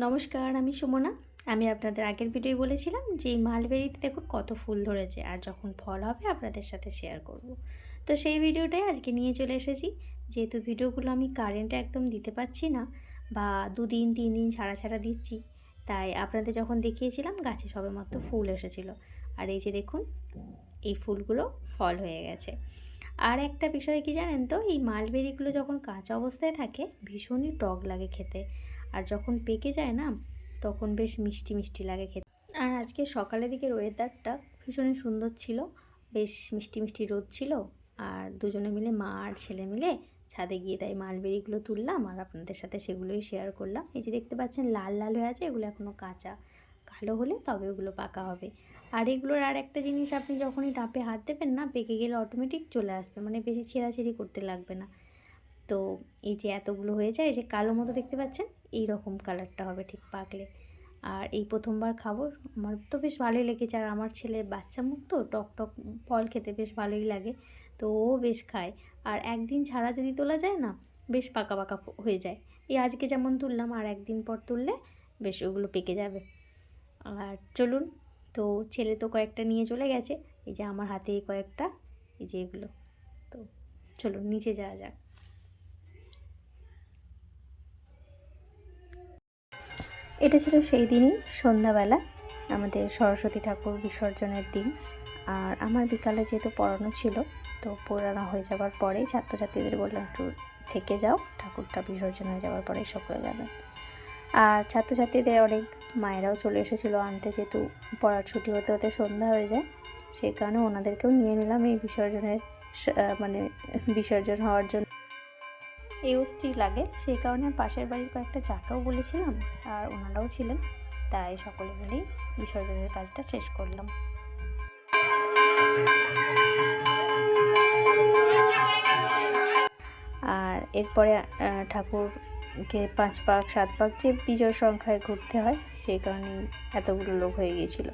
নমস্কার, আমি সুমনা। আমি আপনাদের আগের ভিডিওয় বলেছিলাম যে এই মালবেরিতে দেখুন কত ফুল ধরেছে, আর যখন ফল হবে আপনাদের সাথে শেয়ার করব। তো সেই ভিডিওটাই আজকে নিয়ে চলে এসেছি। যেহেতু ভিডিওগুলো আমি কারেন্টে একদম দিতে পারছি না, বা 2 দিন 3 দিন ছাড়া ছাড়া দিচ্ছি, তাই আপনাদের যখন দেখিয়েছিলাম গাছে সবেমাত্র ফুল এসেছিল। আর এই যে দেখুন, এই ফুলগুলো ফল হয়ে গেছে। আর একটা বিষয় কি জানেন তো, এই মালবেরিগুলো যখন কাঁচা অবস্থায় থাকে ভীষণই টক লাগে খেতে, আর যখন পেকে যায় না তখন বেশ মিষ্টি মিষ্টি লাগে খেতে। আর আজকে সকালের দিকের ওয়েদারটা ভীষণই সুন্দর ছিল, বেশ মিষ্টি মিষ্টি রোদ ছিল। আর দুজনে মিলে, মা আর ছেলে মিলে ছাদে গিয়ে তাই মালবেরিগুলো তুললাম, আর আপনাদের সাথে সেগুলোই শেয়ার করলাম। এই যে দেখতে পাচ্ছেন লাল লাল হয়ে আছে, এগুলো এখনও কাঁচা, কালো হলে তবে ওগুলো পাকা হবে। আর এগুলোর আর একটা জিনিস, আপনি যখনই ডাবে হাত দেবেন না, পেকে গেলে অটোমেটিক চলে আসবে, মানে বেশি ছেঁড়াছেড়ি করতে লাগবে না। তো এই যে এতগুলো হয়ে যায়, এই যে কালো মতো দেখতে পাচ্ছেন, এই রকম কালারটা হবে ঠিক পাকলে। আর এই প্রথমবার খাবো, আমার তো বেশ ভালোই লেগেছে। আর আমার ছেলে বাচ্চা মুখ তো, টক টক ফল খেতে বেশ ভালোই লাগে, তো ও বেশ খায়। আর একদিন ছাড়া যদি তোলা যায় না, বেশ পাকা পাকা হয়ে যায়। এই আজকে যেমন তুললাম, আর একদিন পর তুললে বেশ ওগুলো পেকে যাবে। আর চলুন, তো ছেলে তো কয়েকটা নিয়ে চলে গেছে, এই যে আমার হাতে কয়েকটা, এই যে এগুলো। তো চলুন নিচে যাওয়া যাক। এটা ছিল সেই দিনই সন্ধ্যাবেলা, আমাদের সরস্বতী ঠাকুর বিসর্জনের দিন। আর আমার বিকালে যেহেতু পড়ানো ছিল, তো পড়ানো হয়ে যাওয়ার পরেই ছাত্রছাত্রীদের বললাম একটু থেকে যাও, ঠাকুরটা বিসর্জন হয়ে যাওয়ার পরেই সকলে যাবেন। আর ছাত্রছাত্রীদের অনেক মায়েরাও চলে এসেছিলো আনতে, যেহেতু পড়ার ছুটি হতে হতে সন্ধ্যা হয়ে যায়, সেই কারণে ওনাদেরকেও নিয়ে নিলাম এই বিসর্জনের, মানে বিসর্জন হওয়ার জন্য। এই অস্থির লাগে, সেই কারণে পাশের বাড়ির কয়েকটা চাকাও বলেছিলাম, আর ওনারাও ছিলেন, তাই সকলে মিলেই বিসর্জনের কাজটা শেষ করলাম। আর এরপরে ঠাকুরকে 5 পাক 7 পাক যে বিজয় সংখ্যায় ঘুরতে হয়, সেই কারণেই এতগুলো লোক হয়ে গিয়েছিল।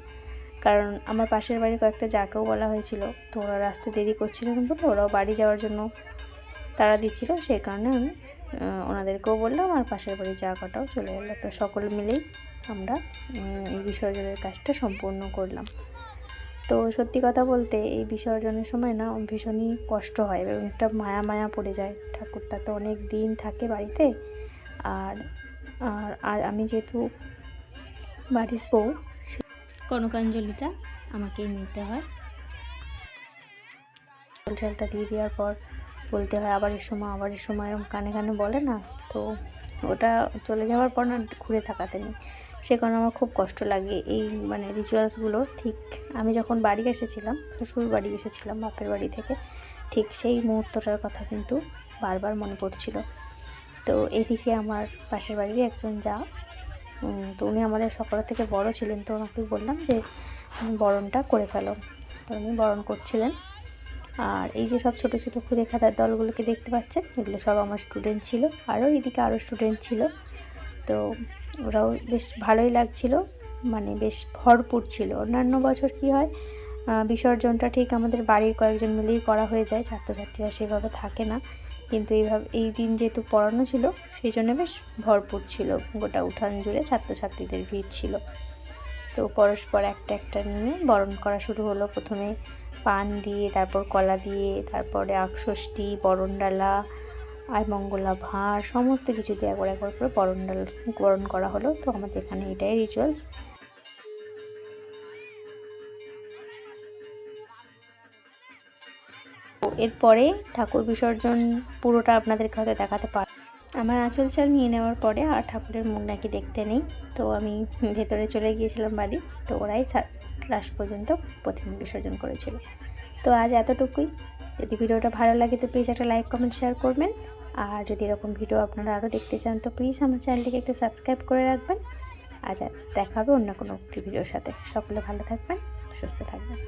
কারণ আমার পাশের বাড়ির কয়েকটা যাকেও বলা হয়েছিল, তো ওরা রাস্তা দেরি করছিলেন বলে ওরাও বাড়ি যাওয়ার জন্য তারা দিচ্ছিল, সেই কারণে আমি ওনাদেরকেও বললাম, আর পাশের বাড়ির যা কটাও চলে গেলো। তো সকলে মিলেই আমরা এই বিসর্জনের কাজটা সম্পূর্ণ করলাম। তো সত্যি কথা বলতে এই বিসর্জনের সময় না ভীষণই কষ্ট হয়, এবং একটা মায়া মায়া পড়ে যায়। ঠাকুরটা তো অনেক দিন থাকে বাড়িতে, আর আর আমি যেহেতু বাড়ির বউ, কনকাঞ্জলিটা আমাকেই নিতে হয়। চালটা দিয়ে দেওয়ার পর বলতে হয় আবার এর সময় এরকম কানে কানে বলে না, তো ওটা চলে যাওয়ার পর না ঘুরে থাকাতে নেই, সে কারণে আমার খুব কষ্ট লাগে। এই মানে রিচুয়ালসগুলো ঠিক আমি যখন বাড়ি এসেছিলাম, শ্বশুর বাড়ি এসেছিলাম বাপের বাড়ি থেকে, ঠিক সেই মুহূর্তটার কথা কিন্তু বারবার মনে পড়ছিল। তো এদিকে আমার পাশের বাড়ির একজন যা, তো উনি আমাদের সকলের থেকে বড় ছিলেন, তো ওনাকে বললাম যে বরণটা করে ফেলো, তো উনি বরণ করছিলেন। আর এই যে সব ছোটো ছোটো খুদে খাতার দলগুলোকে দেখতে পাচ্ছেন, এগুলো সব আমার স্টুডেন্ট ছিল, আরও এদিকে আরও স্টুডেন্ট ছিল। তো ওরাও বেশ ভালোই লাগছিল, মানে বেশ ভরপুর ছিল। অন্যান্য বছর কি হয়, বিসর্জনটা ঠিক আমাদের বাড়ির কয়েকজন মিলেই করা হয়ে যায়, ছাত্রছাত্রীরা সেভাবে থাকে না, কিন্তু এই দিন যেহেতু পড়ানো ছিল, সেই জন্য বেশ ভরপুর ছিল, গোটা উঠান জুড়ে ছাত্রছাত্রীদের ভিড় ছিল। তো পরস্পর একটা একটা নিয়ে বরণ করা শুরু হলো। প্রথমে পান দিয়ে, তারপর কলা দিয়ে, তারপরে আখষষ্ঠী, বরণডালা, আইমঙ্গলা, ভাঁড়, সমস্ত কিছু দিয়ে একবার একবার করে বরণ করা হলো। তো আমাদের এখানে এটাই রিচুয়ালস। এরপরে ঠাকুর বিসর্জন পুরোটা আপনাদেরকে হয়তো দেখাতে পার। আমার আঁচল চাল নিয়ে নেওয়ার পরে আর ঠাকুরের মুখ নাকি দেখতে নেই, তো আমি ভেতরে চলে গিয়েছিলাম বাড়ি, তো ওরাই লাস্ট পর্যন্ত প্রতিমা বিসর্জন করেছিল। তো আজ এতটুকুই। যদি ভিডিওটা ভালো লাগে তো প্লিজ একটা লাইক কমেন্ট শেয়ার করবেন, আর যদি এরকম ভিডিও আপনারা আরও দেখতে চান তো প্লিজ আমার চ্যানেলটিকে একটু সাবস্ক্রাইব করে রাখবেন। আজ দেখা হবে অন্য কোনো ভিডিওর সাথে। সকলে ভালো থাকবেন, সুস্থ থাকবেন।